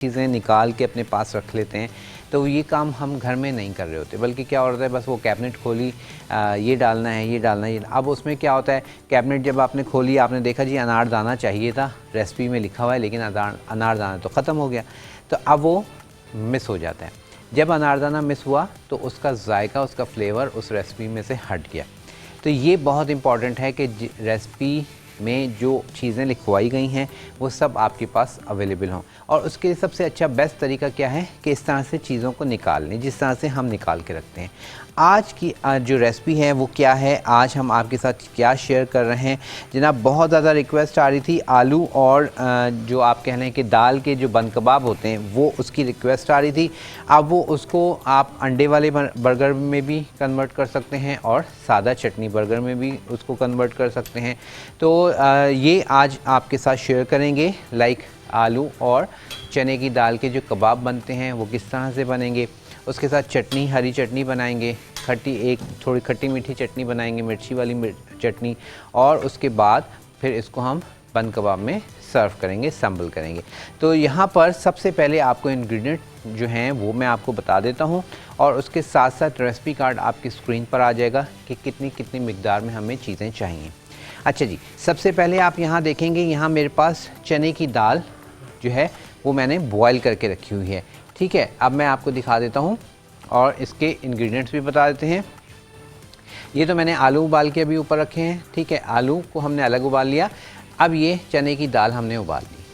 चीज़ें निकाल के अपने पास रख लेते हैं, तो ये काम हम घर में नहीं कर रहे होते, बल्कि क्या होता है बस वो कैबिनेट खोली, ये डालना है, ये डालना है। अब उसमें क्या होता है, कैबिनेट जब आपने खोली, आपने देखा जी अनारदाना चाहिए था, रेसिपी में लिखा हुआ है, लेकिन अनारदाना तो ख़त्म हो गया, तो अब वो मिस हो जाता है। जब अनारदाना मिस हुआ तो उसका जायका, उसका फ्लेवर उस रेसिपी में से हट गया। तो ये बहुत इम्पॉर्टेंट है कि रेसिपी में जो चीज़ें लिखवाई गई हैं वो सब आपके पास अवेलेबल हों। और उसके लिए सबसे अच्छा बेस्ट तरीका क्या है कि इस तरह से चीज़ों को निकाल लें, जिस तरह से हम निकाल के रखते हैं। आज की जो रेसिपी है वो क्या है, आज हम आपके साथ क्या शेयर कर रहे हैं जनाब। बहुत ज़्यादा रिक्वेस्ट आ रही थी आलू और जो आप कह लें कि दाल के जो बन कबाब होते हैं वो उसकी रिक्वेस्ट आ रही थी। अब वो उसको आप अंडे वाले बर्गर में भी कन्वर्ट कर सकते हैं और सादा चटनी बर्गर में भी उसको कन्वर्ट कर सकते हैं। तो ये आज आपके साथ शेयर करेंगे, लाइक आलू और चने की दाल के जो कबाब बनते हैं वो किस तरह से बनेंगे। उसके साथ चटनी, हरी चटनी बनाएंगे, एक थोड़ी खट्टी मीठी चटनी बनाएंगे, मिर्ची वाली चटनी, और उसके बाद फिर इसको हम बन कबाब में सर्व करेंगे, संबल करेंगे। तो यहाँ पर सबसे पहले आपको इंग्रेडिएंट जो हैं वो मैं आपको बता देता हूँ, और उसके साथ साथ रेसिपी कार्ड आपकी स्क्रीन पर आ जाएगा कि कितनी कितनी मिकदार में हमें चीज़ें चाहिए। अच्छा जी, सबसे पहले आप यहाँ देखेंगे, यहाँ मेरे पास चने की दाल जो है वो मैंने बॉयल करके रखी हुई है। ठीक है, अब मैं आपको दिखा देता हूँ और इसके इंग्रेडिएंट्स भी बता देते हैं। ये तो मैंने आलू उबाल के अभी ऊपर रखे हैं। ठीक है, आलू को हमने अलग उबाल लिया। अब ये चने की दाल हमने उबाल ली।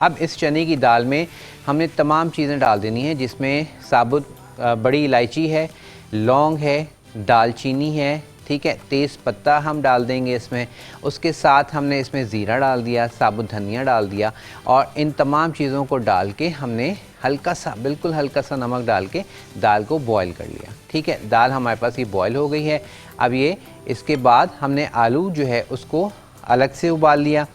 अब इस चने की दाल में हमने तमाम चीज़ें डाल देनी है, जिसमें साबुत बड़ी इलायची है, लौंग है, दालचीनी है, ठीक है, तेज़ पत्ता हम डाल देंगे इसमें। उसके साथ हमने इसमें ज़ीरा डाल दिया, साबुत धनिया डाल दिया, और इन तमाम चीज़ों को डाल के हमने हल्का सा, बिल्कुल हल्का सा नमक डाल के दाल को बॉईल कर लिया। ठीक है, दाल हमारे पास ये बॉईल हो गई है। अब ये इसके बाद हमने आलू जो है उसको अलग से उबाल लिया।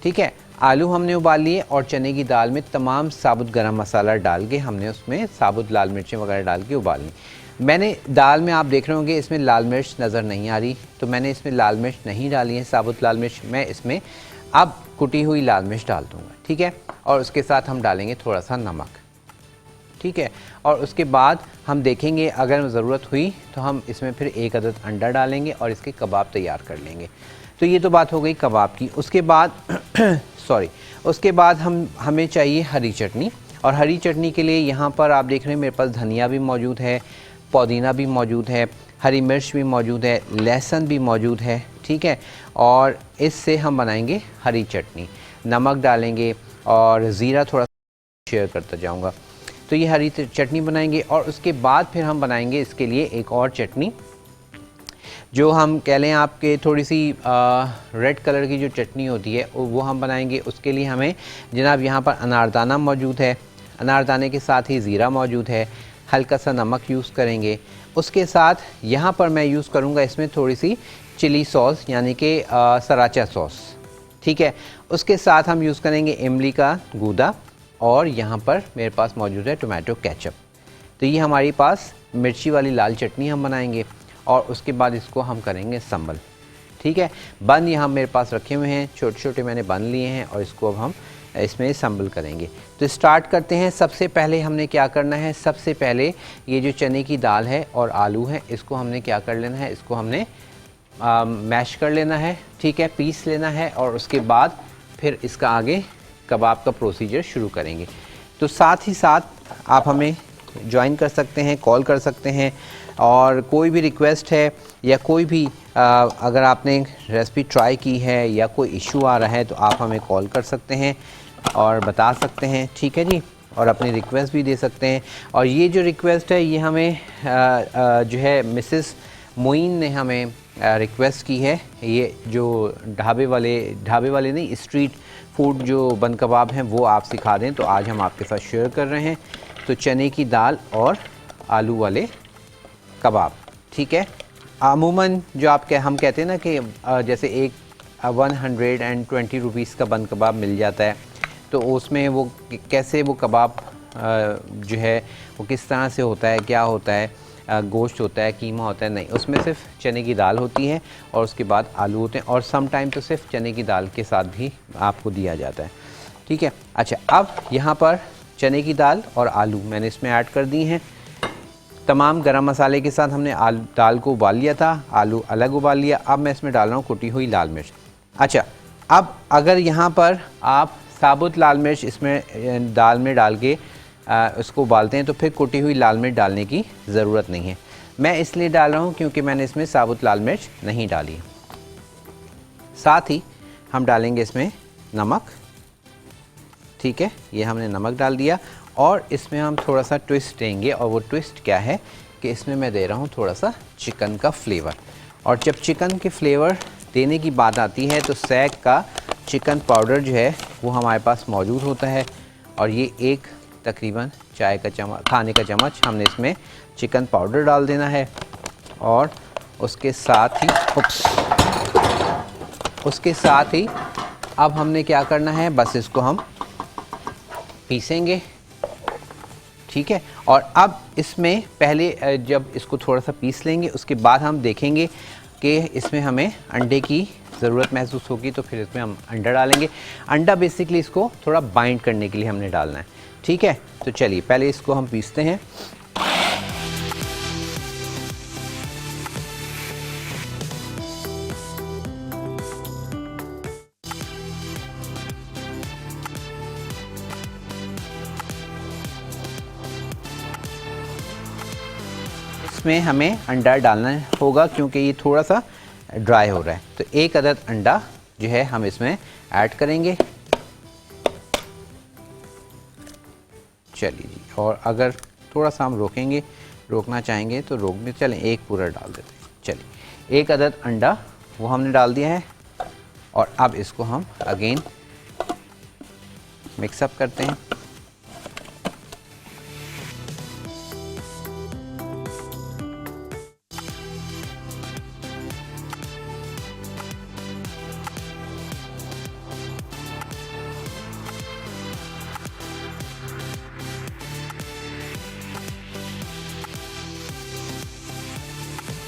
ठीक है, आलू हमने उबाल लिए और चने की दाल में तमाम साबुत गरम मसाला डाल के हमने उसमें साबुत लाल मिर्चें वगैरह डाल के उबाल ली। मैंने दाल में, आप देख रहे होंगे इसमें लाल मिर्च नज़र नहीं आ रही, तो मैंने इसमें लाल मिर्च नहीं डाली है, साबुत लाल मिर्च। मैं इसमें अब कुटी हुई लाल मिर्च डाल दूँगा। ठीक है, और उसके साथ हम डालेंगे थोड़ा सा नमक। ठीक है, और उसके बाद हम देखेंगे अगर ज़रूरत हुई तो हम इसमें फिर एक अदद अंडा डालेंगे और इसके कबाब तैयार कर लेंगे। तो ये तो बात हो गई कबाब की। उसके बाद उसके बाद हमें चाहिए हरी चटनी, और हरी चटनी के लिए यहाँ पर आप देख रहे हैं मेरे पास धनिया भी मौजूद है, पुदीना भी मौजूद है, हरी मिर्च भी मौजूद है, लहसुन भी मौजूद है। ठीक है, और इससे हम बनाएंगे हरी चटनी। नमक डालेंगे और ज़ीरा थोड़ा शेयर करता जाऊँगा। तो ये हरी चटनी बनाएंगे, और उसके बाद फिर हम बनाएंगे इसके लिए एक और चटनी, जो हम कह लें आपके थोड़ी सी रेड कलर की जो चटनी होती है वो हम बनाएंगे। उसके लिए हमें जनाब यहाँ पर अनारदाना मौजूद है, अनारदाने के साथ ही ज़ीरा मौजूद है, हल्का सा नमक यूज़ करेंगे। उसके साथ यहाँ पर मैं यूज़ करूँगा इसमें थोड़ी सी चिली सॉस, यानी कि सराचा सॉस। ठीक है, उसके साथ हम यूज़ करेंगे इमली का गूदा, और यहाँ पर मेरे पास मौजूद है टोमेटो केचप। तो ये हमारे पास मिर्ची वाली लाल चटनी हम बनाएंगे, और उसके बाद इसको हम करेंगे संबल। ठीक है, बन यहाँ मेरे पास रखे हुए हैं, छोटे छोटे मैंने बन लिए हैं, और इसको अब हम इसमें संबल करेंगे। तो स्टार्ट करते हैं। सबसे पहले हमने क्या करना है, सबसे पहले ये जो चने की दाल है और आलू है, इसको हमने क्या कर लेना है, इसको हमने मैश कर लेना है। ठीक है, पीस लेना है, और उसके बाद फिर इसका आगे कबाब का प्रोसीजर शुरू करेंगे। तो साथ ही साथ आप हमें ज्वाइन कर सकते हैं, कॉल कर सकते हैं, और कोई भी रिक्वेस्ट है या कोई भी अगर आपने रेसिपी ट्राई की है या कोई इशू आ रहा है तो आप हमें कॉल कर सकते हैं और बता सकते हैं। ठीक है जी, और अपनी रिक्वेस्ट भी दे सकते हैं। और ये जो रिक्वेस्ट है ये हमें जो है मिसेस मोइन ने हमें रिक्वेस्ट की है। ये जो ढाबे वाले नहीं, स्ट्रीट फूड जो बन कबाब हैं वो आप सिखा दें, तो आज हम आपके साथ शेयर कर रहे हैं। तो चने की दाल और आलू वाले कबाब। ठीक है, अमूमन जो हम कहते हैं ना कि जैसे एक 120 रुपीज़ का बन कबाब मिल जाता है, तो उसमें वो कैसे वो कबाब जो है वो किस तरह से होता है, क्या होता है, गोश्त होता है, कीमा होता है, नहीं, उसमें सिर्फ चने की दाल होती है और उसके बाद आलू होते हैं, और सम टाइम तो सिर्फ चने की दाल के साथ भी आपको दिया जाता है। ठीक है, अच्छा, अब यहाँ पर चने की दाल और आलू मैंने इसमें ऐड कर दी हैं। तमाम गरम मसाले के साथ हमने दाल को उबाल लिया था, आलू अलग उबाल लिया। अब मैं इसमें डाल रहा हूँ कुटी हुई लाल मिर्च। अच्छा, अब अगर यहाँ पर आप साबुत लाल मिर्च इसमें दाल में डाल के उसको उबालते हैं तो फिर कुटी हुई लाल मिर्च डालने की ज़रूरत नहीं है। मैं इसलिए डाल रहा हूँ क्योंकि मैंने इसमें साबुत लाल मिर्च नहीं डाली। साथ ही हम डालेंगे इसमें नमक। ठीक है, ये हमने नमक डाल दिया और इसमें हम थोड़ा सा ट्विस्ट देंगे, और वो ट्विस्ट क्या है कि इसमें मैं दे रहा हूँ थोड़ा सा चिकन का फ्लेवर। और जब चिकन के फ्लेवर देने की बात आती है तो सैग का चिकन पाउडर जो है वो हमारे पास मौजूद होता है, और ये एक तकरीबन चाय का चम्मच, खाने का चम्मच हमने इसमें चिकन पाउडर डाल देना है। और उसके साथ ही अब हमने क्या करना है, बस इसको हम पीसेंगे। ठीक है, और अब इसमें पहले जब इसको थोड़ा सा पीस लेंगे उसके बाद हम देखेंगे कि इसमें हमें अंडे की ज़रूरत महसूस होगी, तो फिर इसमें हम अंडा डालेंगे। अंडा बेसिकली इसको थोड़ा बाइंड करने के लिए हमने डालना है। ठीक है, तो चलिए पहले इसको हम पीसते हैं। इसमें हमें अंडा डालना होगा क्योंकि ये थोड़ा सा ड्राई हो रहा है। तो एक अदद अंडा जो है हम इसमें ऐड करेंगे। चलिए जी, और अगर थोड़ा सा हम रोकना चाहेंगे तो रोक भी, चलें एक पूरा डाल देते हैं। चलिए, एक अदद अंडा वो हमने डाल दिया है, और अब इसको हम अगेन मिक्सअप करते हैं।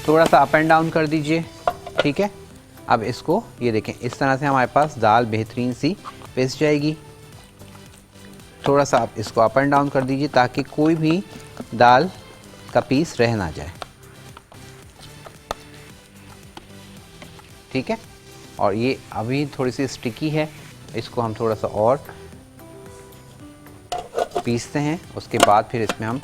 थोड़ा सा अप एंड डाउन कर दीजिए। ठीक है, अब इसको ये देखें, इस तरह से हमारे पास दाल बेहतरीन सी पिस जाएगी। थोड़ा सा आप इसको अप एंड डाउन कर दीजिए ताकि कोई भी दाल का पीस रह ना जाए। ठीक है, और ये अभी थोड़ी सी स्टिकी है, इसको हम थोड़ा सा और पीसते हैं। उसके बाद फिर इसमें हम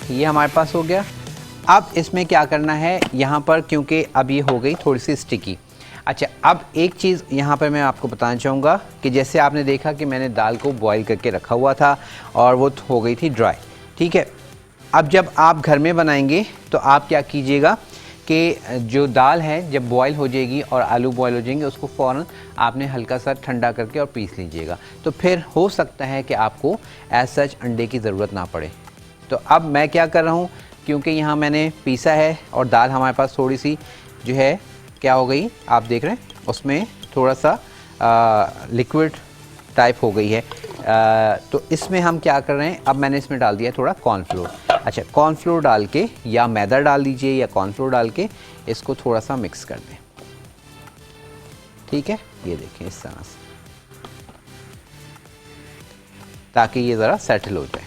ये हमारे पास हो गया। अब इसमें क्या करना है यहाँ पर, क्योंकि अब ये हो गई थोड़ी सी स्टिकी। अच्छा, अब एक चीज़ यहाँ पर मैं आपको बताना चाहूँगा कि जैसे आपने देखा कि मैंने दाल को बॉईल करके रखा हुआ था और वो हो गई थी ड्राई। ठीक है, अब जब आप घर में बनाएंगे तो आप क्या कीजिएगा कि जो दाल है जब बॉईल हो जाएगी और आलू बॉईल हो जाएंगे, उसको फ़ौरन आपने हल्का सा ठंडा करके और पीस लीजिएगा। तो फिर हो सकता है कि आपको एज सच अंडे की ज़रूरत ना पड़े। तो अब मैं क्या कर रहा हूँ, क्योंकि यहाँ मैंने पीसा है और दाल हमारे पास थोड़ी सी जो है क्या हो गई, आप देख रहे हैं उसमें थोड़ा सा लिक्विड टाइप हो गई है। तो इसमें हम क्या कर रहे हैं, अब मैंने इसमें डाल दिया थोड़ा कॉर्नफ्लोर। अच्छा, कॉर्नफ्लोर डाल के या मैदा डाल दीजिए या कॉर्नफ्लोर डाल के इसको थोड़ा सा मिक्स कर दें। ठीक है, ये देखें इस तरह से, ताकि ये ज़रा सेटल हो जाए।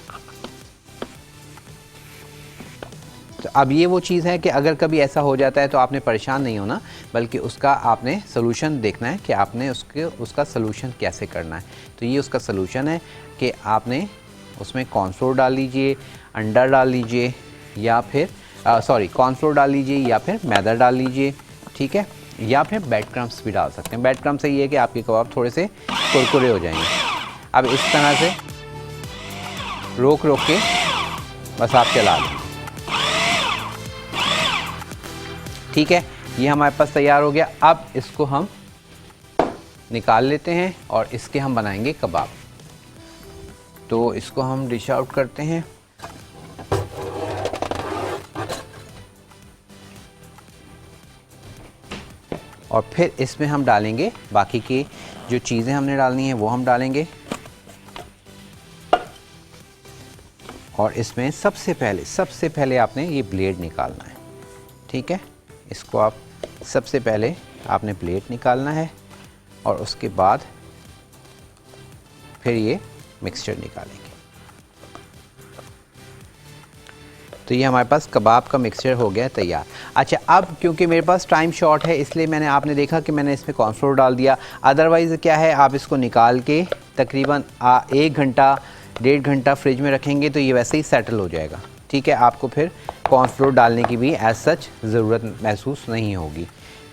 तो अब ये वो चीज़ है कि अगर कभी ऐसा हो जाता है तो आपने परेशान नहीं होना, बल्कि उसका आपने सोल्यूशन देखना है कि आपने उसका सोल्यूशन कैसे करना है। तो ये उसका सोल्यूशन है कि आपने उसमें कॉर्नफ्लोर डाल लीजिए, अंडा डाल लीजिए, या फिर कॉर्नफ्लोर डाल लीजिए या फिर मैदा डाल लीजिए। ठीक है, या फिर ब्रेड क्रम्स भी डाल सकते हैं। ब्रेड क्रम्स से ये है कि आपके कबाब थोड़े से कुरकुरे हो जाएंगे। अब इस तरह से रोक के बस आप चला दें। ठीक है, ये हमारे पास तैयार हो गया। अब इसको हम निकाल लेते हैं और इसके हम बनाएंगे कबाब। तो इसको हम डिश आउट करते हैं। और फिर इसमें हम डालेंगे बाकी की जो चीज़ें हमने डालनी है वो हम डालेंगे। और इसमें सबसे पहले आपने ये ब्लेड निकालना है, ठीक है। इसको आप सबसे पहले आपने ब्लेड निकालना है और उसके बाद फिर ये मिक्सचर निकालेंगे। तो ये हमारे पास कबाब का मिक्सचर हो गया तैयार। अच्छा, अब क्योंकि मेरे पास टाइम शॉर्ट है इसलिए आपने देखा कि मैंने इसमें कॉर्नफ्लोर डाल दिया। अदरवाइज़ क्या है, आप इसको निकाल के तकरीबन 1 घंटा 1.5 घंटा फ्रिज में रखेंगे तो ये वैसे ही सेटल हो जाएगा, ठीक है। आपको फिर कॉर्नफ्लोर डालने की भी एज सच ज़रूरत महसूस नहीं होगी।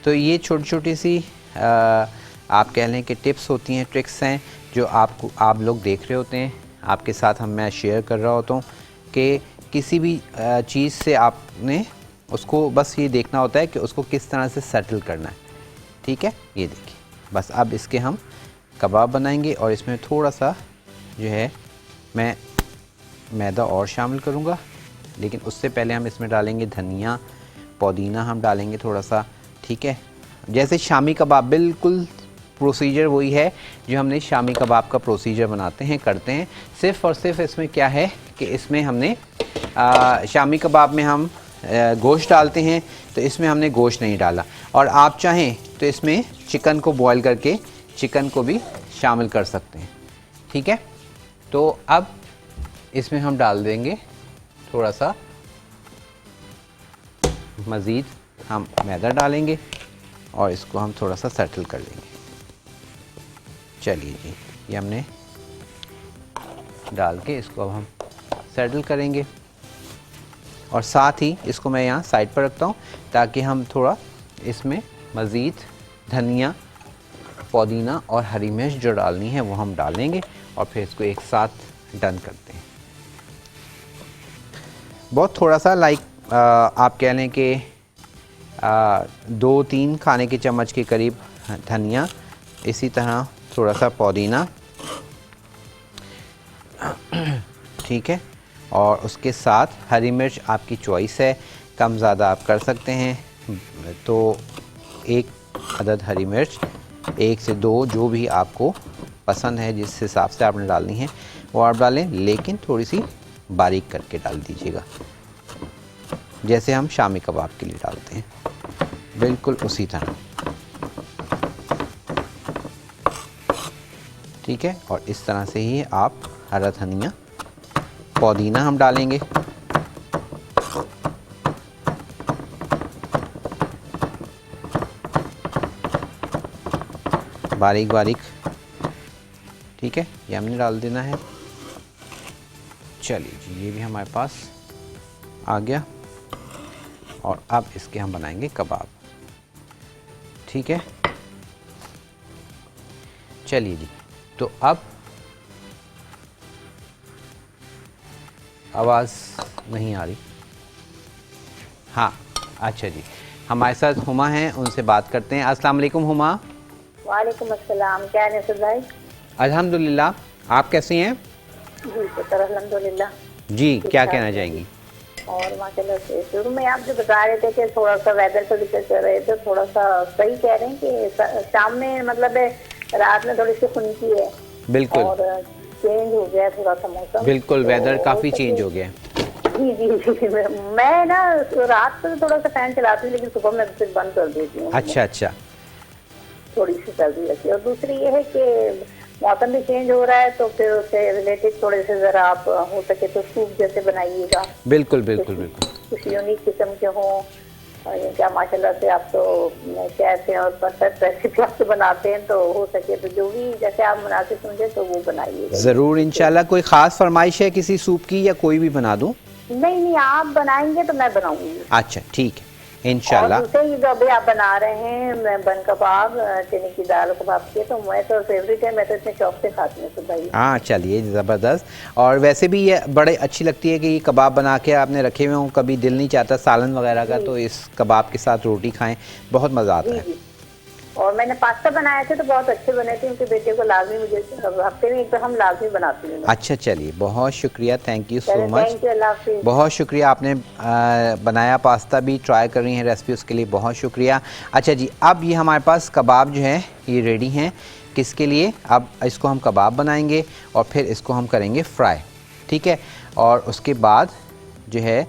तो ये छोटी छोटी सी आप कह लें कि टिप्स होती हैं, ट्रिक्स हैं जो आप लोग देख रहे होते हैं, आपके साथ मैं शेयर कर रहा होता हूँ कि किसी भी चीज़ से आपने उसको बस ये देखना होता है कि उसको किस तरह से सेटल करना है, ठीक है। ये देखिए, बस अब इसके हम कबाब बनाएंगे और इसमें थोड़ा सा जो है मैं मैदा और शामिल करूँगा, लेकिन उससे पहले हम इसमें डालेंगे धनिया, पुदीना हम डालेंगे थोड़ा सा, ठीक है। जैसे शामी कबाब, बिल्कुल प्रोसीजर वही है जो हमने शामी कबाब का प्रोसीजर बनाते हैं, करते हैं। सिर्फ़ और सिर्फ इसमें क्या है कि इसमें हमने शामी कबाब में हम गोश्त डालते हैं, तो इसमें हमने गोश्त नहीं डाला। और आप चाहें तो इसमें चिकन को बॉईल करके चिकन को भी शामिल कर सकते हैं, ठीक है। तो अब इसमें हम डाल देंगे थोड़ा सा मज़ीद हम मैदा डालेंगे और इसको हम थोड़ा सा सेटल कर लेंगे। चलिए जी, ये हमने डाल के इसको अब हम सेटल करेंगे और साथ ही इसको मैं यहाँ साइड पर रखता हूँ ताकि हम थोड़ा इसमें मज़ीद धनिया, पुदीना और हरी मिर्च जो डालनी है वो हम डालेंगे और फिर इसको एक साथ डन करते हैं। बहुत थोड़ा सा आप कह लें कि 2-3 खाने के चम्मच के करीब धनिया, इसी तरह थोड़ा सा पुदीना, ठीक है। और उसके साथ हरी मिर्च आपकी चॉइस है, कम ज़्यादा आप कर सकते हैं। तो 1 अदद हरी मिर्च, 1 से 2 जो भी आपको पसंद है, जिस हिसाब से आपने डालनी है वो आप डालें, लेकिन थोड़ी सी बारीक करके डाल दीजिएगा, जैसे हम शामी कबाब के लिए डालते हैं, बिल्कुल उसी तरह, ठीक है। और इस तरह से ही आप हरा धनिया, पुदीना हम डालेंगे, बारीक बारीक, ठीक है। ये हमने डाल देना है। चलिए जी, ये भी हमारे पास आ गया और अब इसके हम बनाएंगे कबाब, ठीक है। चलिए जी, तो अब आवाज़ नहीं आ रही, हाँ अच्छा जी, हमारे साथ हुमा हैं, उनसे बात करते हैं। अस्सलाम वालेकुम हुमा। वालेकुम अस्सलाम, क्या है नसर भाई? अल्हम्दुलिल्लाह, आप कैसी हैं? जी शुक्र अल्हम्दुलिल्लाह। जी, क्या कहना चाहेंगी? और माशाल्लाह से शुरू में आप जो बता रहे थे कि थोड़ा सा वेदर को लेकर कर रहे थे, थोड़ा सा सही कह रहे हैं कि शाम में मतलब रात में थोड़ी सी खुनकी है, बिल्कुल, और चेंज हो गया थोड़ा सा मौसम, बिल्कुल तो वेदर काफ़ी चेंज हो गया। जी जी जी, मैं ना रात को थोड़ा सा फैन चलाती हूँ लेकिन सुबह में फिर बंद कर देती हूँ। अच्छा अच्छा, थोड़ी सी सर्दी लगती है। और दूसरी ये है कि मौसम भी चेंज हो रहा है, तो फिर उससे रिलेटेड थोड़े से ज़रा आप हो सके तो सूप जैसे बनाइएगा। बिल्कुल बिल्कुल बिल्कुल, कुछ यूनिक किस्म के हों, ये क्या माशाल्लाह से आप तो कैसे और परफेक्ट रेसिपी आप तो बनाते हैं, तो हो सके तो जो भी जैसे आप मुनासिब समझे तो वो बनाइएगा ज़रूर इंशाल्लाह। कोई ख़ास फरमाइश है किसी सूप की या कोई भी बना दूँ? नहीं नहीं, आप बनाएंगे तो मैं बनाऊंगी। अच्छा ठीक है, इंशाल्लाह। और दूसरे जो अभी आप बना रहे हैं बन कबाब, चने की दाल कबाब के, तो मैं तो फेवरेट है, मैं तो इतने शौक से खाती हूँ। तो भाई हाँ चलिए, ज़बरदस्त। और वैसे भी ये बड़े अच्छी लगती है कि ये कबाब बना के आपने रखे हुए हों, कभी दिल नहीं चाहता सालन वगैरह का, तो इस कबाब के साथ रोटी खाएं, बहुत मज़ा आता है। और मैंने पास्ता बनाए थे तो बहुत अच्छे बने थे, उनके बेटे को लाजमी, मुझे हफ्ते में एक बार हम लाजमी बनाती हूँ। अच्छा चलिए, बहुत शुक्रिया, thank you so much. Thank you, अल्लाह हाफिज़। बहुत शुक्रिया, आपने बनाया पास्ता भी ट्राई कर रही हैं रेसिपी, उसके लिए बहुत शुक्रिया। अच्छा जी, अब ये हमारे पास कबाब जो है ये रेडी हैं। किसके लिए? अब इसको हम कबाब बनाएंगे और फिर इसको हम करेंगे फ्राई, ठीक है। और उसके बाद जो है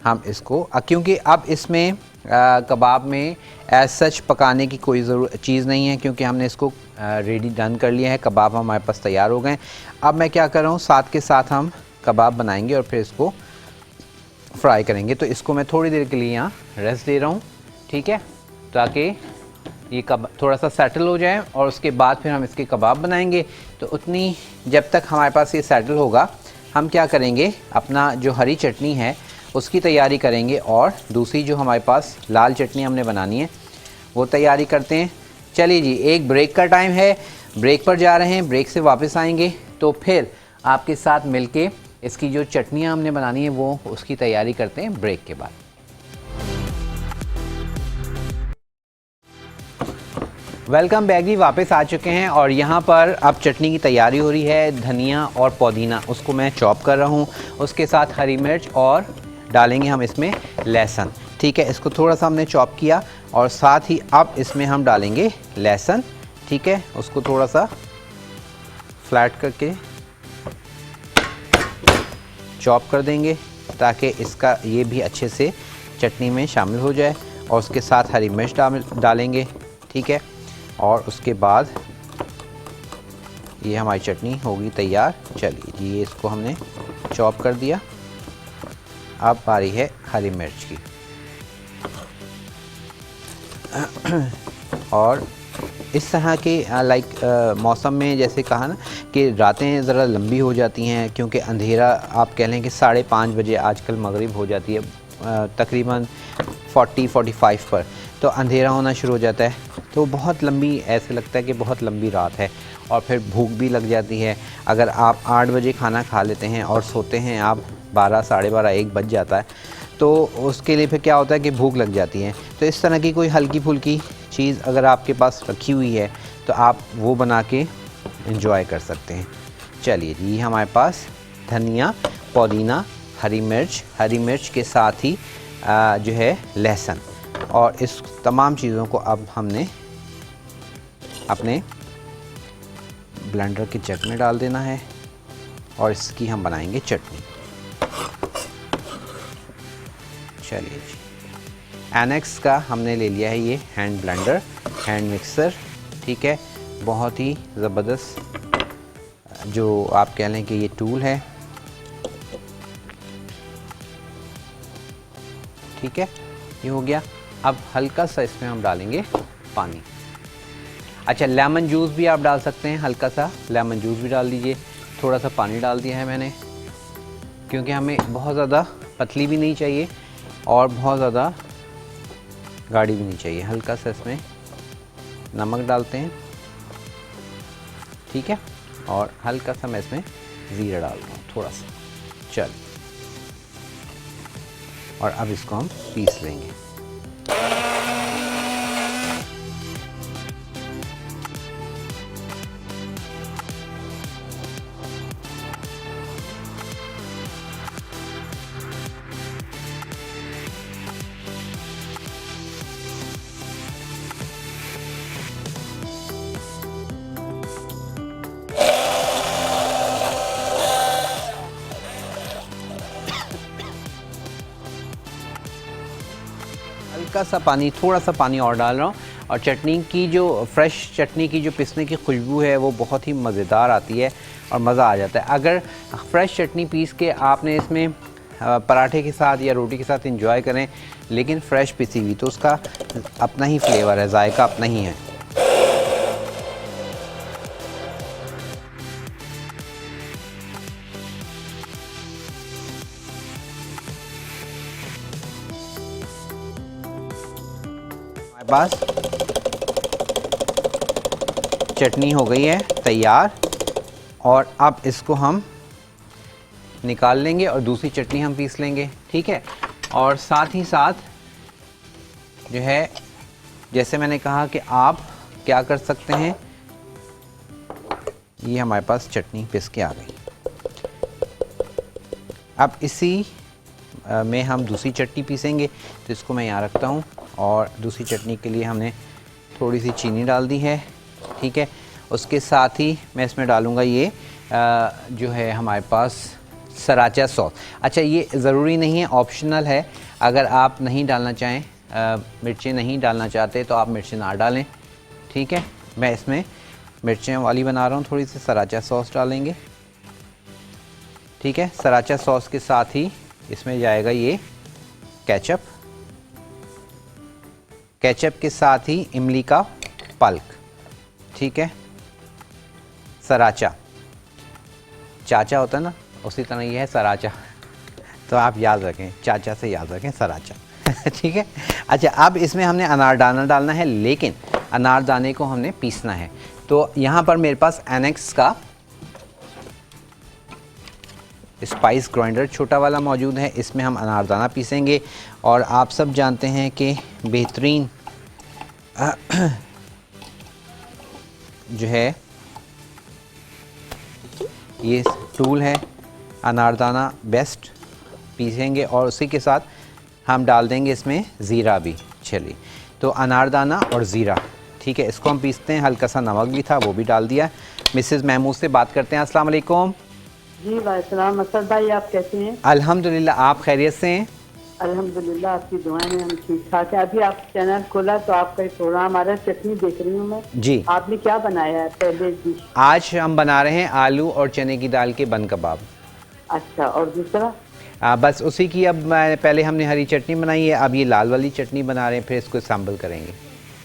हम इसको क्योंकि अब इसमें कबाब में एज सच पकाने की कोई चीज़ नहीं है, क्योंकि हमने इसको रेडी डन कर लिया है। कबाब हमारे पास तैयार हो गए। अब मैं क्या कर रहा हूँ, साथ के साथ हम कबाब बनाएंगे और फिर इसको फ्राई करेंगे। तो इसको मैं थोड़ी देर के लिए यहाँ रेस्ट दे रहा हूँ, ठीक है, ताकि ये थोड़ा सा सेटल हो जाए और उसके बाद फिर हम इसके कबाब बनाएंगे। तो उतनी जब तक हमारे पास ये सेटल होगा, हम क्या करेंगे, अपना जो हरी चटनी है उसकी तैयारी करेंगे और दूसरी जो हमारे पास लाल चटनी हमने बनानी है वो तैयारी करते हैं। चलिए जी, एक ब्रेक का टाइम है, ब्रेक पर जा रहे हैं। ब्रेक से वापस आएंगे तो फिर आपके साथ मिलके इसकी जो चटनियाँ हमने बनानी है वो उसकी तैयारी करते हैं ब्रेक के बाद। वेलकम बैक जी, वापस आ चुके हैं और यहाँ पर अब चटनी की तैयारी हो रही है। धनिया और पुदीना उसको मैं चॉप कर रहा हूँ, उसके साथ हरी मिर्च और डालेंगे हम इसमें लहसुन, ठीक है। इसको थोड़ा सा हमने चॉप किया और साथ ही अब इसमें हम डालेंगे लहसुन, ठीक है। उसको थोड़ा सा फ्लैट करके चॉप कर देंगे ताकि इसका ये भी अच्छे से चटनी में शामिल हो जाए। और उसके साथ हरी मिर्च डालेंगे, ठीक है। और उसके बाद ये हमारी चटनी होगी तैयार। चलिए जी, ये इसको हमने चॉप कर दिया। अब बारी है हरी मिर्च की। और इस तरह के मौसम में जैसे कहा ना कि रातें ज़रा लंबी हो जाती हैं, क्योंकि अंधेरा आप कह लें कि 5:30 बजे आजकल मगरिब हो जाती है तकरीबन 40-45 पर, तो अंधेरा होना शुरू हो जाता है। तो बहुत लंबी, ऐसे लगता है कि बहुत लंबी रात है और फिर भूख भी लग जाती है। अगर आप 8 बजे खाना खा लेते हैं और सोते हैं आप 12, साढ़े 12, 1 बज जाता है, तो उसके लिए फिर क्या होता है कि भूख लग जाती है। तो इस तरह की कोई हल्की फुल्की चीज़ अगर आपके पास रखी हुई है तो आप वो बना के एंजॉय कर सकते हैं। चलिए जी, हमारे पास धनिया, पुदीना, हरी मिर्च के साथ ही जो है लहसुन, और इस तमाम चीज़ों को अब हमने अपने ब्लेंडर के जग में डाल देना है और इसकी हम बनाएंगे चटनी। चलिए जी, एनेक्स का हमने ले लिया है ये हैंड ब्लेंडर, हैंड मिक्सर, ठीक है। बहुत ही ज़बरदस्त जो आप कह लें कि ये टूल है, ठीक है। ये हो गया। अब हल्का सा इसमें हम डालेंगे पानी। अच्छा, लेमन जूस भी आप डाल सकते हैं, हल्का सा लेमन जूस भी डाल दीजिए। थोड़ा सा पानी डाल दिया है मैंने, क्योंकि हमें बहुत ज़्यादा पतली भी नहीं चाहिए और बहुत ज़्यादा गाढ़ी भी नहीं चाहिए। हल्का सा इसमें नमक डालते हैं, ठीक है। और हल्का सा मैं इसमें ज़ीरा डाल रहा हूँ, थोड़ा सा। चल, और अब इसको हम पीस लेंगे। हल्का सा पानी, थोड़ा सा पानी और डाल रहा हूँ। और चटनी की जो फ्रेश चटनी की जो पिसने की खुशबू है वो बहुत ही मज़ेदार आती है और मज़ा आ जाता है। अगर फ्रेश चटनी पीस के आपने इसमें पराठे के साथ या रोटी के साथ एंजॉय करें, लेकिन फ़्रेश पिसी हुई, तो उसका अपना ही फ्लेवर है, जायका अपना ही है। बस चटनी हो गई है तैयार और अब इसको हम निकाल लेंगे और दूसरी चटनी हम पीस लेंगे, ठीक है। और साथ ही साथ जो है, जैसे मैंने कहा कि आप क्या कर सकते हैं, ये हमारे पास चटनी पिस के आ गई। अब इसी में हम दूसरी चटनी पीसेंगे, तो इसको मैं यहाँ रखता हूँ। और दूसरी चटनी के लिए हमने थोड़ी सी चीनी डाल दी है, ठीक है। उसके साथ ही मैं इसमें डालूँगा ये जो है हमारे पास सराचा सॉस। अच्छा, ये ज़रूरी नहीं है, ऑप्शनल है। अगर आप नहीं डालना चाहें, मिर्चें नहीं डालना चाहते तो आप मिर्चें ना डालें, ठीक है। मैं इसमें मिर्चें वाली बना रहा हूँ, थोड़ी सी सराचा सॉस डालेंगे, ठीक है। सराचा सॉस के साथ ही इसमें जाएगा ये केचप, केचप के साथ ही इमली का पल्प, ठीक है। सराचा, चाचा होता है ना, उसी तरह ये है सराचा, तो आप याद रखें, चाचा से याद रखें सराचा ठीक है। अच्छा, अब इसमें हमने अनारदाना डालना है, लेकिन अनारदाने को हमने पीसना है। तो यहाँ पर मेरे पास एनेक्स का स्पाइस ग्राइंडर छोटा वाला मौजूद है, इसमें हम अनारदाना पीसेंगे। और आप सब जानते हैं कि बेहतरीन जो है ये टूल है, अनारदाना बेस्ट पीसेंगे। और उसी के साथ हम डाल देंगे इसमें ज़ीरा भी। चलिए, तो अनारदाना और ज़ीरा, ठीक है, इसको हम पीसते हैं। हल्का सा नमक भी था, वो भी डाल दिया। मिसेज़ महमूद से बात करते हैं। अस्सलाम वालेकुम। जी वालेकुम असद भाई, आप कैसे हैं? अल्हम्दुलिल्लाह, आप खैरियत से हैं? अल्हम्दुलिल्लाह, आपकी दुआएं में हम ठीक ठाक है। अभी आप चैनल खोला तो आपका एक प्रोग्राम आ रहा है, चटनी देख रही हूँ मैं। जी। आपने क्या बनाया है पहले डिश? आज हम बना रहे हैं आलू और चने की दाल के बन कबाब। अच्छा, और दूसरा? बस उसी की, अब मैं पहले हमने हरी चटनी बनाई है, अब ये लाल वाली चटनी बना रहे हैं, फिर इसको सैम्बल करेंगे।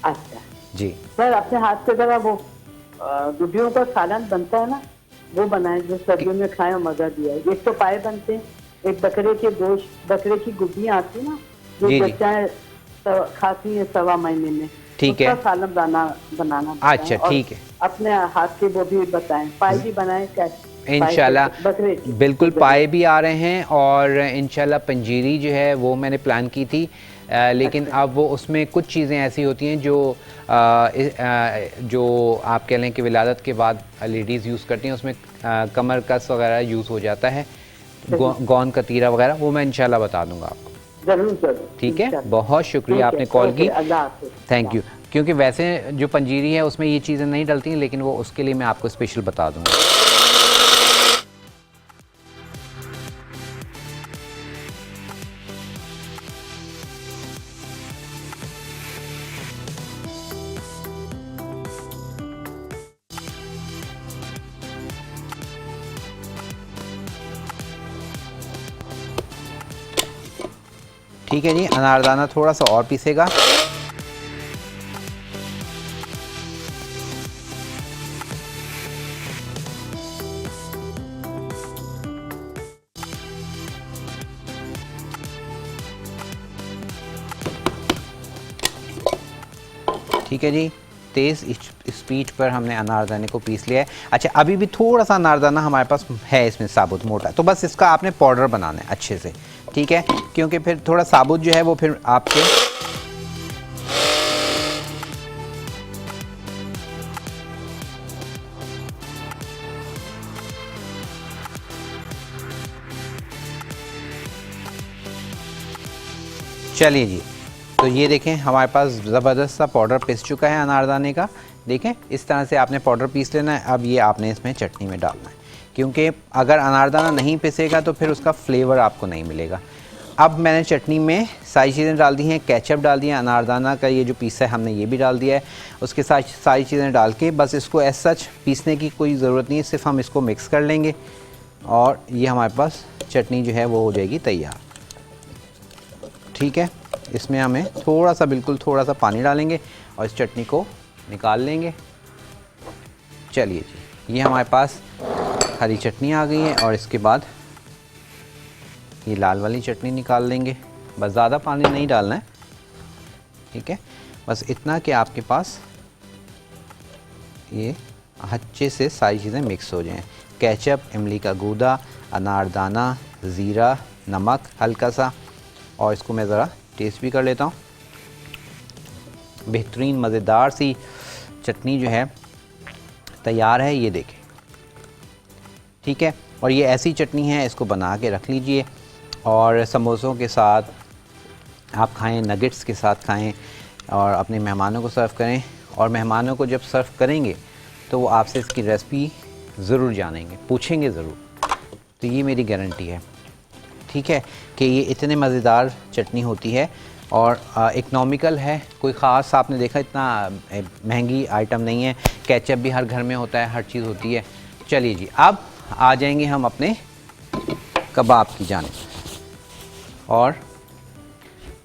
अच्छा जी सर, अपने हाथ से जरा वो गुड्डियों का सालन बनता है ना, वो बनाए जो सर्दियों में खाए और मजा दिया है। एक तो पाए बनते हैं, एक बकरे के गोश्त, बकरे की गुड्डियाँ आती है ना, जो जी, जी। बच्चाएं खाती है 1.25 महीने में, ठीक है। उसका सालन बनाना अच्छा, बताएं। और ठीक है। अपने हाथ के वो भी बताएं, पाए भी बनाए कैसे? इंशाल्लाह बकरे की। बिल्कुल पाए भी आ रहे हैं, और इंशाल्लाह पंजीरी जो है वो मैंने प्लान की थी, लेकिन अब वो उसमें कुछ चीज़ें ऐसी होती हैं जो जो आप कह लें कि विलादत के बाद लेडीज़ यूज़ करती हैं, उसमें कमर कस वगैरह यूज़ हो जाता है, गौन कतीरा वगैरह, वो मैं इंशाल्लाह बता दूंगा आपको। जरूर जरूर, ठीक है, इंशाल्लाह। बहुत शुक्रिया, आपने कॉल की, अल्लाह हाफ़िज़। Thank you. क्योंकि वैसे जो पंजीरी है उसमें ये चीज़ें नहीं डलती हैं, लेकिन वो उसके लिए मैं आपको स्पेशल बता दूंगा। ठीक है जी, अनारदाना थोड़ा सा और पीसेगा। ठीक है जी, तेज़ स्पीड पर हमने अनारदाने को पीस लिया है। अच्छा, अभी भी थोड़ा सा अनारदाना हमारे पास है इसमें साबुत मोटा, तो बस इसका आपने पाउडर बनाना है अच्छे से, ठीक है, क्योंकि फिर थोड़ा साबुत जो है वो फिर आपके चलिए जी, तो ये देखें हमारे पास ज़बरदस्त सा पाउडर पिस चुका है अनारदाने का। देखें, इस तरह से आपने पाउडर पीस लेना है। अब ये आपने इसमें चटनी में डालना है, क्योंकि अगर अनारदाना नहीं पिसेगा तो फिर उसका फ्लेवर आपको नहीं मिलेगा। अब मैंने चटनी में सारी चीज़ें डाल दी हैं, केचप डाल दिया, अनारदाना का ये जो पीसा है हमने ये भी डाल दिया है। उसके साथ सारी चीज़ें डाल के बस इसको एज सच पीसने की कोई ज़रूरत नहीं है, सिर्फ हम इसको मिक्स कर लेंगे और ये हमारे पास चटनी जो है वो हो जाएगी तैयार। ठीक है, इसमें हमें थोड़ा सा, बिल्कुल थोड़ा सा पानी डालेंगे और इस चटनी को निकाल लेंगे। चलिए जी, ये हमारे पास हरी चटनी आ गई है और इसके बाद ये लाल वाली चटनी निकाल लेंगे। बस ज़्यादा पानी नहीं डालना है, ठीक है, बस इतना कि आपके पास ये अच्छे से सारी चीज़ें मिक्स हो जाएं। केचप, इमली का गूदा, अनारदाना, ज़ीरा, नमक हल्का सा, और इसको मैं ज़रा टेस्ट भी कर लेता हूँ। बेहतरीन मज़ेदार सी चटनी जो है तैयार है, ये देखें, ठीक है। और ये ऐसी चटनी है, इसको बना के रख लीजिए और समोसों के साथ आप खाएं, नगेट्स के साथ खाएं और अपने मेहमानों को सर्व करें। और मेहमानों को जब सर्व करेंगे तो वो आपसे इसकी रेसिपी ज़रूर जानेंगे, पूछेंगे ज़रूर। तो ये मेरी गारंटी है, ठीक है, कि ये इतने मज़ेदार चटनी होती है और इकनॉमिकल है। कोई ख़ास आपने देखा इतना महंगी आइटम नहीं है। केचप भी हर घर में होता है, हर चीज़ होती है। चलिए जी, अब आ जाएंगे हम अपने कबाब की जानिब और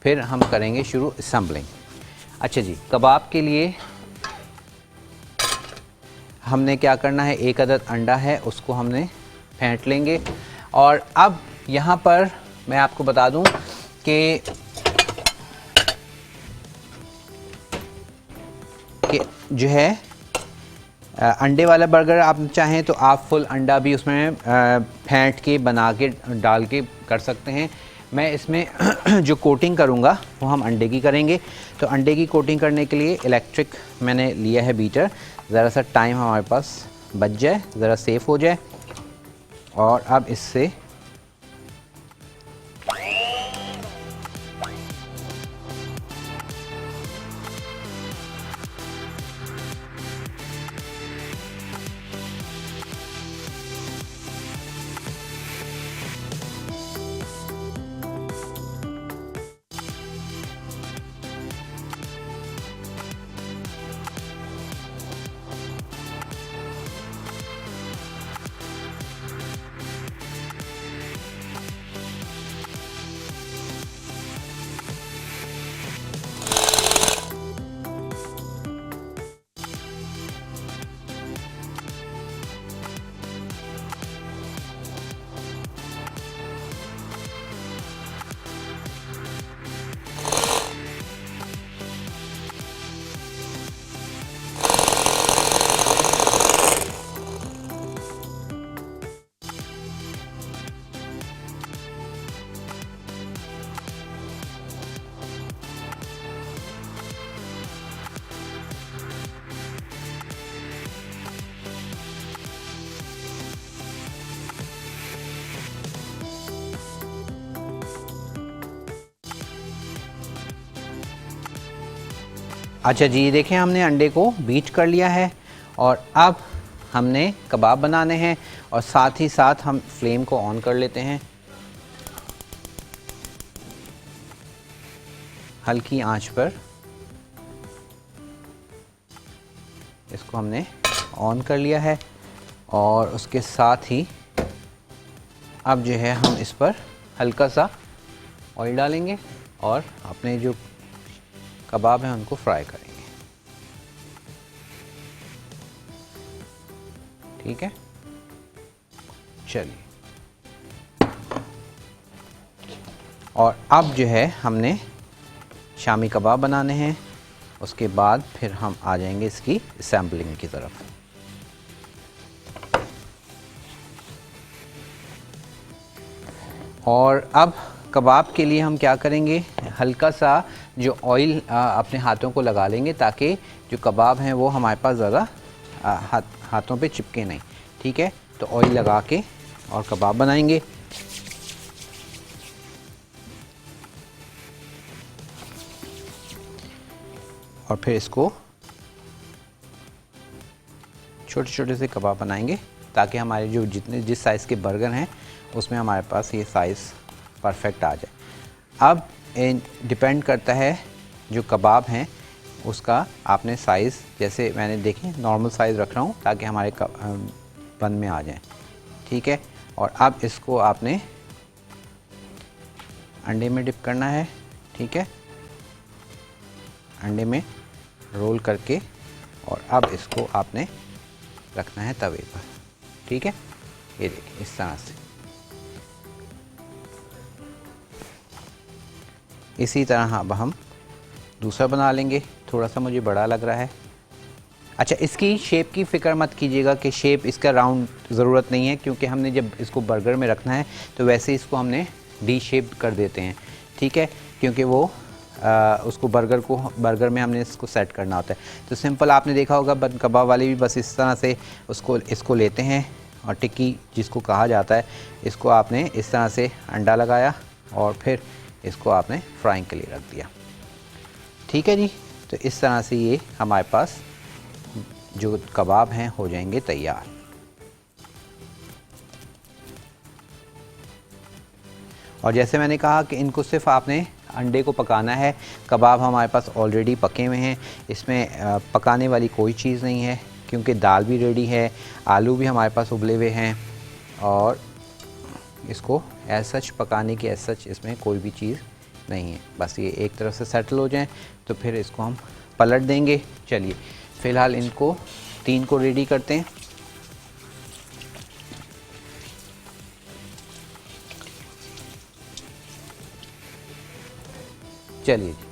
फिर हम करेंगे शुरू असम्बलिंग। अच्छा जी, कबाब के लिए हमने क्या करना है, एक अदद अंडा है उसको हमने फेंट लेंगे। और अब यहाँ पर मैं आपको बता दूँ कि जो है अंडे वाला बर्गर आप चाहें तो आप फुल अंडा भी उसमें फेंट के बना के डाल के कर सकते हैं। मैं इसमें जो कोटिंग करूँगा वो हम अंडे की करेंगे। तो अंडे की कोटिंग करने के लिए इलेक्ट्रिक मैंने लिया है बीटर, ज़रा सा टाइम हमारे पास बच जाए, ज़रा सेफ हो जाए। और अब इससे अच्छा जी, देखें हमने अंडे को बीट कर लिया है और अब हमने कबाब बनाने हैं और साथ ही साथ हम फ्लेम को ऑन कर लेते हैं। हल्की आंच पर इसको हमने ऑन कर लिया है और उसके साथ ही अब जो है हम इस पर हल्का सा ऑयल डालेंगे और अपने जो कबाब हैं उनको फ्राई करेंगे। ठीक है, चलिए। और अब जो है हमने शामी कबाब बनाने हैं, उसके बाद फिर हम आ जाएंगे इसकी सैम्पलिंग की तरफ। और अब कबाब के लिए हम क्या करेंगे, हल्का सा जो ऑयल अपने हाथों को लगा लेंगे ताकि जो कबाब हैं वो हमारे पास ज़्यादा हाथों पे चिपके नहीं। ठीक है, तो ऑयल लगा के और कबाब बनाएंगे। और फिर इसको छोटे छोटे से कबाब बनाएंगे ताकि हमारे जो जिस साइज़ के बर्गर हैं उसमें हमारे पास ये साइज़ परफेक्ट आ जाए। अब डिपेंड करता है जो कबाब हैं उसका आपने साइज़, जैसे मैंने देखें नॉर्मल साइज़ रख रहा हूँ ताकि हमारे बन में आ जाएं। ठीक है, और अब इसको आपने अंडे में डिप करना है। ठीक है, अंडे में रोल करके और अब इसको आपने रखना है तवे पर। ठीक है, ये देखिए इस तरह से। इसी तरह अब हम दूसरा बना लेंगे। थोड़ा सा मुझे बड़ा लग रहा है। अच्छा, इसकी शेप की फ़िक्र मत कीजिएगा कि शेप इसका राउंड ज़रूरत नहीं है, क्योंकि हमने जब इसको बर्गर में रखना है तो वैसे इसको हमने डी शेप कर देते हैं। ठीक है, क्योंकि वो उसको बर्गर में हमने इसको सेट करना होता है। तो सिंपल आपने देखा होगा कबाब वाले भी बस इस तरह से इसको लेते हैं और टिक्की जिसको कहा जाता है, इसको आपने इस तरह से अंडा लगाया और फिर इसको आपने फ्राइंग के लिए रख दिया। ठीक है जी, तो इस तरह से ये हमारे पास जो कबाब हैं हो जाएंगे तैयार। और जैसे मैंने कहा कि इनको सिर्फ आपने अंडे को पकाना है। कबाब हमारे पास ऑलरेडी पके हुए हैं, इसमें पकाने वाली कोई चीज़ नहीं है क्योंकि दाल भी रेडी है, आलू भी हमारे पास उबले हुए हैं और इसको एज सच पकाने की एज सच इसमें कोई भी चीज़ नहीं है। बस ये एक तरफ से सेटल हो जाएं तो फिर इसको हम पलट देंगे। चलिए फ़िलहाल इनको 3 को रेडी करते हैं। चलिए जी,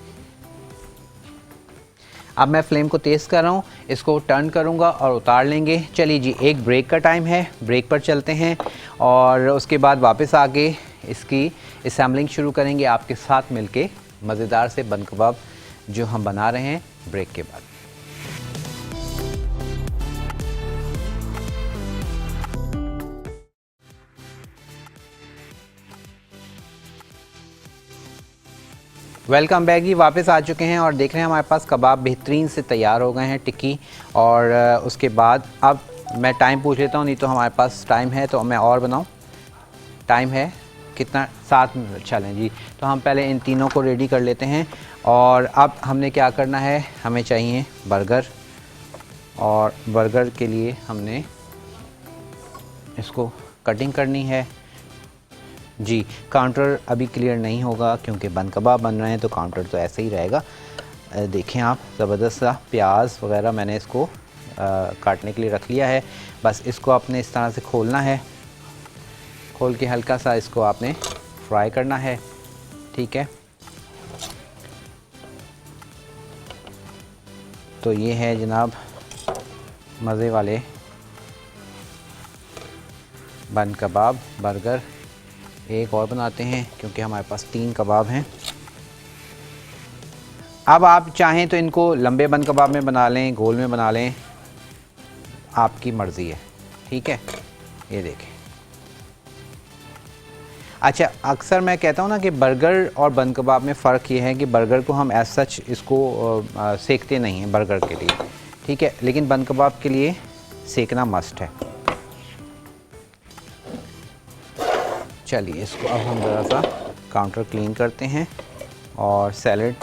अब मैं फ्लेम को तेज़ कर रहा हूँ, इसको टर्न करूँगा और उतार लेंगे। चलिए जी, एक ब्रेक का टाइम है, ब्रेक पर चलते हैं और उसके बाद वापस आके इसकी असेंबलिंग शुरू करेंगे आपके साथ मिलके मज़ेदार से बन कबाब जो हम बना रहे हैं ब्रेक के बाद। वेलकम बैक जी, वापस आ चुके हैं और देख रहे हैं हमारे पास कबाब बेहतरीन से तैयार हो गए हैं टिक्की। और उसके बाद अब मैं टाइम पूछ लेता हूँ, नहीं तो हमारे पास टाइम है तो मैं और बनाऊँ। टाइम है कितना? 7 मिनट। चलें जी, तो हम पहले इन तीनों को रेडी कर लेते हैं। और अब हमने क्या करना है, हमें चाहिए बर्गर और बर्गर के लिए हमने इसको कटिंग करनी है जी। काउंटर अभी क्लियर नहीं होगा क्योंकि बन कबाब बन रहे हैं तो काउंटर तो ऐसे ही रहेगा। देखें आप, ज़बरदस्त सा प्याज वगैरह मैंने इसको काटने के लिए रख लिया है। बस इसको आपने इस तरह से खोलना है, खोल के हल्का सा इसको आपने फ्राई करना है, ठीक है। तो ये है जनाब मज़े वाले बन कबाब बर्गर। एक और बनाते हैं क्योंकि हमारे पास 3 कबाब हैं। अब आप चाहें तो इनको लंबे बन कबाब में बना लें, गोल में बना लें, आपकी मर्ज़ी है, ठीक है। ये देखें। अच्छा, अक्सर मैं कहता हूँ ना कि बर्गर और बन कबाब में फ़र्क ये है कि बर्गर को हम एज सच इसको सेकते नहीं हैं बर्गर के लिए, ठीक है, लेकिन बन कबाब के लिए सेकना मस्ट है। चलिए इसको अब हम ज़रा सा काउंटर क्लीन करते हैं और सैलड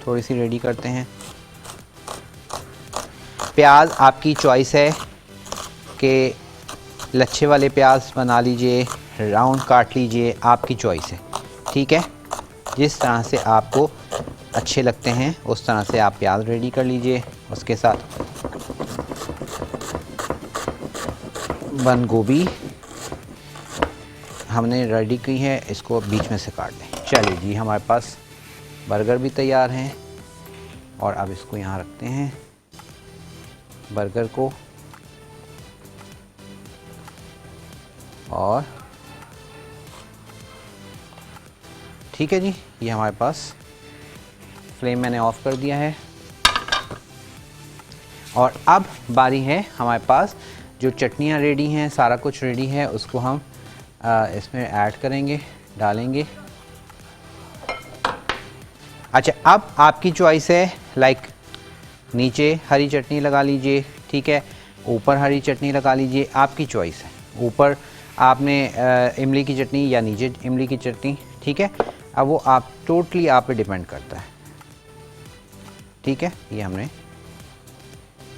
थोड़ी सी रेडी करते हैं। प्याज आपकी चॉइस है कि लच्छे वाले प्याज बना लीजिए, राउंड काट लीजिए, आपकी चॉइस है, ठीक है। जिस तरह से आपको अच्छे लगते हैं उस तरह से आप प्याज रेडी कर लीजिए। उसके साथ बंद गोभी हमने रेडी की है, इसको बीच में से काट दें। चलिए जी, हमारे पास बर्गर भी तैयार हैं और अब इसको यहाँ रखते हैं बर्गर को। और ठीक है जी, ये हमारे पास फ्लेम मैंने ऑफ कर दिया है। और अब बारी है हमारे पास जो चटनियाँ रेडी हैं, सारा कुछ रेडी है, उसको हम इसमें ऐड करेंगे, डालेंगे। अच्छा, अब आपकी चॉइस है, लाइक नीचे हरी चटनी लगा लीजिए, ठीक है, ऊपर हरी चटनी लगा लीजिए, आपकी चॉइस है। ऊपर आपने इमली की चटनी या नीचे इमली की चटनी, ठीक है। अब वो आप टोटली आप पे डिपेंड करता है, ठीक है। ये हमने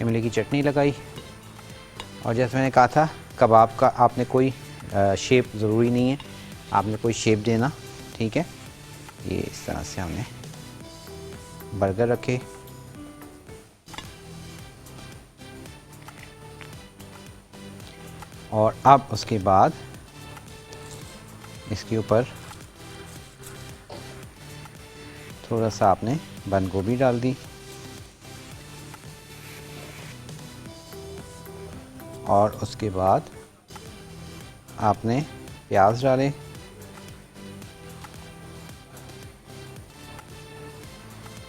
इमली की चटनी लगाई और जैसे मैंने कहा था कबाब का आपने कोई शेप ज़रूरी नहीं है, आपने कोई शेप देना, ठीक है। ये इस तरह से हमने बर्गर रखे और अब उसके बाद इसके ऊपर थोड़ा सा आपने बंद गोभी डाल दी और उसके बाद आपने प्याज डाले,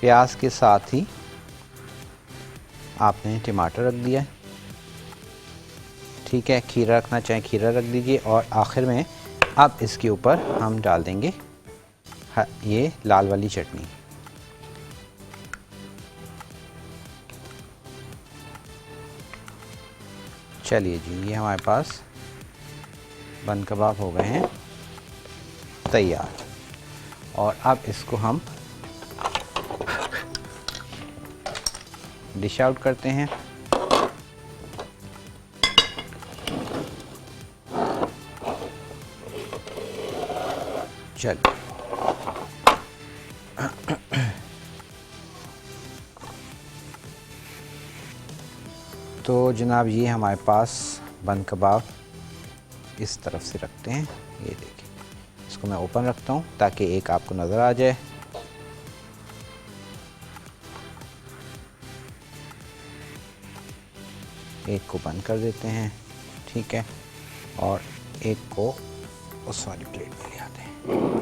प्याज के साथ ही आपने टमाटर रख दिया, ठीक है। खीरा रखना चाहें खीरा रख दीजिए और आखिर में अब इसके ऊपर हम डाल देंगे ये लाल वाली चटनी। चलिए जी, ये हमारे पास बन कबाब हो गए हैं तैयार। और अब इसको हम डिश आउट करते हैं। चल तो जनाब ये हमारे पास बन कबाब इस तरफ से रखते हैं। ये देखिए, इसको मैं ओपन रखता हूँ ताकि एक आपको नज़र आ जाए। एक को बंद कर देते हैं, ठीक है, और एक को उस वाली प्लेट में ले आते हैं।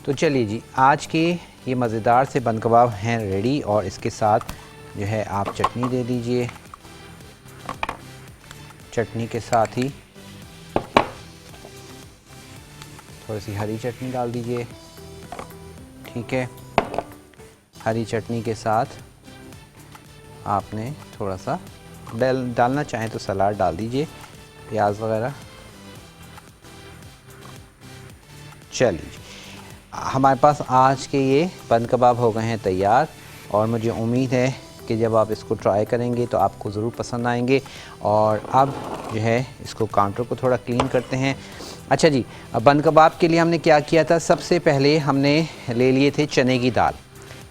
तो चलिए जी, आज के ये मज़ेदार से बन कबाब हैं रेडी, और इसके साथ जो है आप चटनी दे दीजिए। चटनी के साथ ही थोड़ी सी हरी चटनी डाल दीजिए, ठीक है। हरी चटनी के साथ आपने थोड़ा सा डालना चाहें तो सलाद डाल दीजिए, प्याज वगैरह। चलिए, हमारे पास आज के ये बन कबाब हो गए हैं तैयार, और मुझे उम्मीद है कि जब आप इसको ट्राई करेंगे तो आपको ज़रूर पसंद आएंगे। और अब जो है इसको काउंटर को थोड़ा क्लीन करते हैं। अच्छा जी, बन कबाब के लिए हमने क्या किया था, सबसे पहले हमने ले लिए थे चने की दाल,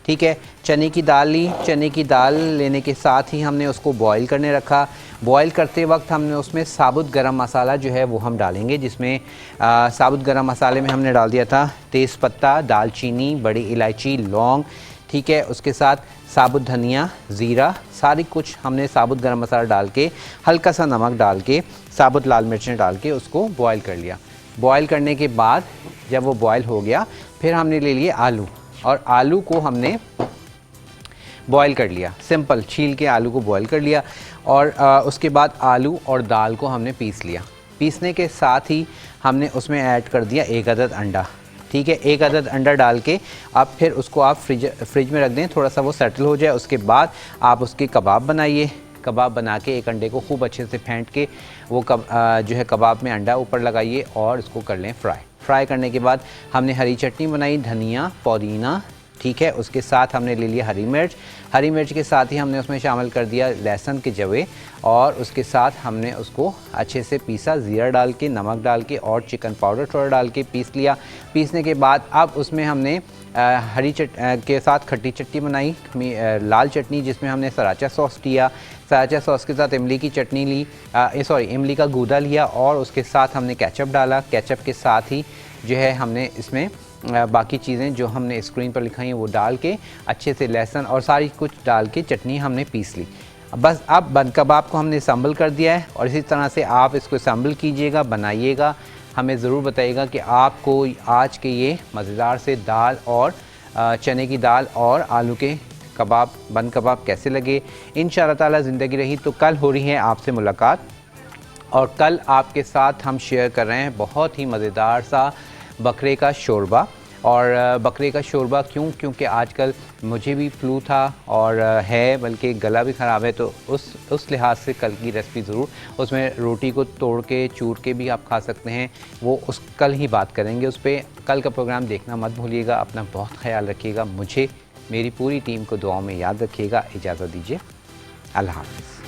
ठीक है। चने की दाल ली, चने की दाल लेने के साथ ही हमने उसको बॉईल करने रखा। बॉईल करते वक्त हमने उसमें साबुत गरम मसाला जो है वो हम डालेंगे, जिसमें साबुत गरम मसाले में हमने डाल दिया था तेज़पत्ता, दालचीनी, बड़ी इलायची, लौंग, ठीक है। उसके साथ साबुत धनिया, ज़ीरा, सारी कुछ हमने साबुत गरम मसाला डाल के, हल्का सा नमक डाल के, साबुत लाल मिर्चें डाल के उसको बॉईल कर लिया। बॉईल करने के बाद जब वो बॉईल हो गया, फिर हमने ले लिए आलू, और आलू को हमने बॉईल कर लिया, सिंपल छील के आलू को बॉईल कर लिया। और उसके बाद आलू और दाल को हमने पीस लिया। पीसने के साथ ही हमने उसमें ऐड कर दिया 1 अदद अंडा, ठीक है। 1 अदद अंडा डाल के अब फिर उसको आप फ्रिज में रख दें, थोड़ा सा वो सेटल हो जाए। उसके बाद आप उसके कबाब बनाइए। कबाब बना के एक अंडे को खूब अच्छे से फेंट के वो जो है कबाब में अंडा ऊपर लगाइए और इसको कर लें फ्राई। फ्राई करने के बाद हमने हरी चटनी बनाई, धनिया, पुदीना, ठीक है। उसके साथ हमने ले लिया हरी मिर्च। हरी मिर्च के साथ ही हमने उसमें शामिल कर दिया लहसुन के जवे, और उसके साथ हमने उसको अच्छे से पीसा, ज़ीरा डाल के, नमक डाल के और चिकन पाउडर थोड़ा डाल के पीस लिया। पीसने के बाद अब उसमें हमने हरी के साथ खट्टी चटनी बनाई, लाल चटनी, जिसमें हमने सराचा सॉस लिया। सराचा सॉस के साथ इमली की चटनी ली, इमली का गूदा लिया, और उसके साथ हमने केचप डाला। केचप के साथ ही जो है हमने इसमें बाकी चीज़ें जो हमने स्क्रीन पर लिखाई हैं वो डाल के अच्छे से लहसुन और सारी कुछ डाल के चटनी हमने पीस ली। बस अब बन कबाब को हमने असम्बल कर दिया है, और इसी तरह से आप इसको असम्बल कीजिएगा, बनाइएगा। हमें ज़रूर बताइएगा कि आपको आज के ये मज़ेदार से दाल और चने की दाल और आलू के कबाब, बन कबाब कैसे लगे। इंशाअल्लाह ताला ज़िंदगी रही तो कल हो रही है आपसे मुलाकात, और कल आपके साथ हम शेयर कर रहे हैं बहुत ही मज़ेदार सा बकरे का शोरबा। और बकरे का शोरबा क्योंकि आजकल मुझे भी फ्लू था और है, बल्कि गला भी ख़राब है, तो उस लिहाज से कल की रेसिपी ज़रूर, उसमें रोटी को तोड़ के चूर के भी आप खा सकते हैं, वो उस कल ही बात करेंगे उस पर। कल का प्रोग्राम देखना मत भूलिएगा। अपना बहुत ख्याल रखिएगा। मुझे, मेरी पूरी टीम को दुआओं में याद रखिएगा। इजाज़त दीजिए, अल्लाह हाफ़िज़।